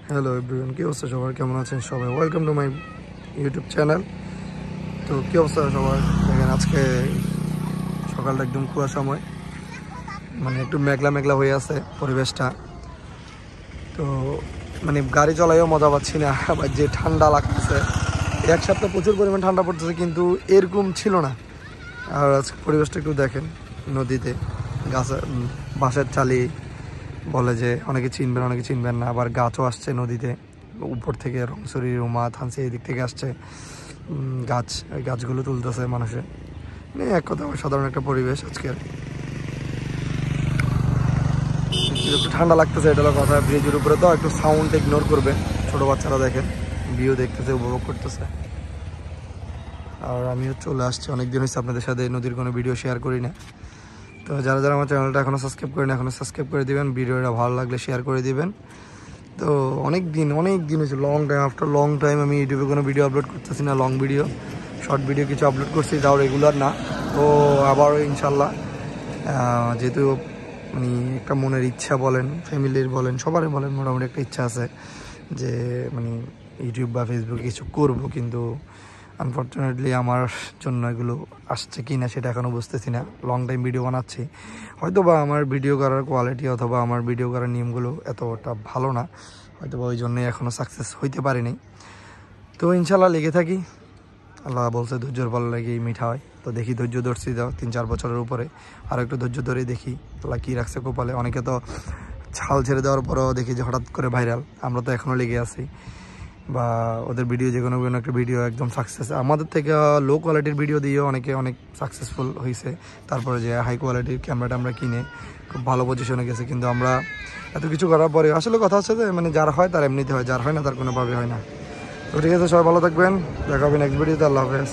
Hello everyone, কি অবস্থা সবার? কেমন আছেন সবাই? Welcome to my YouTube channel. তো কী অবস্থা সবার? দেখেন আজকে সকালটা একদম কুয়াশাময়, মানে একটু মেঘলা মেঘলা হয়ে আছে পরিবেশটা। তো মানে গাড়ি চলাইও মজা পাচ্ছি না, আবার যে ঠান্ডা লাগতেছে। এক সপ্তাহ প্রচুর পরিমাণ ঠান্ডা পড়তেছে, কিন্তু এরকম ছিল না। আর আজকে পরিবেশটা একটু দেখেন, নদীতে গাছ, বাঁশের চালি বলে যে অনেকে চিনবেন অনেকে চিনবেন না, আবার গাছও আসছে নদীতে উপর থেকে, রংসরি, রুমা, থানসি এই দিক থেকে আসছে গাছ। ওই গাছগুলো তুলতেছে মানুষে, মানে এক কথা সাধারণ একটা পরিবেশ আজকের। একটু ঠান্ডা লাগতেছে, এটা হলো কথা। ব্রিজের উপরে তো একটু সাউন্ড ইগনোর করবে, ছোটো বাচ্চারা দেখেন ভিউ দেখতেছে, উপভোগ করতেছে। আর আমিও চলে আসছি, অনেকদিন হয়েছে আপনাদের সাথে নদীর কোনো ভিডিও শেয়ার করি না। তো যারা যারা আমার চ্যানেলটা এখনও সাবস্ক্রাইব করেন, এখনও সাবস্ক্রাইব করে দিবেন, ভিডিওটা ভালো লাগলে শেয়ার করে দিবেন। তো অনেক দিন হয়েছে, long time after long time আমি ইউটিউবে কোনো ভিডিও আপলোড করতেছি না। লং ভিডিও, শর্ট ভিডিও কিছু আপলোড করছি, তাও রেগুলার না। তো আবারও ইনশাল্লাহ, যেহেতু মানে একটা মনের ইচ্ছা বলেন, ফ্যামিলির বলেন, সবারই বলেন, মোটামুটি একটা ইচ্ছা আছে যে মানে ইউটিউব বা ফেসবুকে কিছু করব, কিন্তু আনফর্চুনেটলি আমার জন্য এগুলো আসছে কি না সেটা এখনও বুঝতেছি না। লং টাইম ভিডিও বানাচ্ছি, হয়তো বা আমার ভিডিও করার কোয়ালিটি অথবা আমার ভিডিও করার নিয়মগুলো এতটা ভালো না, হয়তো বা ওই জন্যই এখনও সাকসেস হইতে পারিনি। তো ইনশাল্লাহ লেগে থাকি, আল্লাহ বলছে ধৈর্যর ফল লেগেই মিঠা হয়। তো দেখি, ধৈর্য ধরছি, দাও 3-4 বছরের উপরে, আর একটু ধৈর্য ধরে দেখি আল্লাহ কী রাখছে কপালে। অনেকে তো ছাল ছেড়ে দেওয়ার পরেও দেখি যে হঠাৎ করে ভাইরাল, আমরা তো এখনও লেগে আছি। বা ওদের ভিডিও যে কোনো একটা ভিডিও একদম সাকসেস, আমাদের থেকে লো কোয়ালিটির ভিডিও দিয়েও অনেকে অনেক সাকসেসফুল হয়েছে। তারপরে যে হাই কোয়ালিটির ক্যামেরাটা আমরা কিনে খুব ভালো পজিশনে গেছে, কিন্তু আমরা এত কিছু করার পরে আসলে কথা হচ্ছে যে মানে যার হয় তার এমনিতে হয়, যার হয় না তার কোনোভাবে হয় না। তো ঠিক আছে, সবাই ভালো থাকবেন, দেখা হবে নেক্সট ভিডিওতে। আল্লাহ হাফেজ।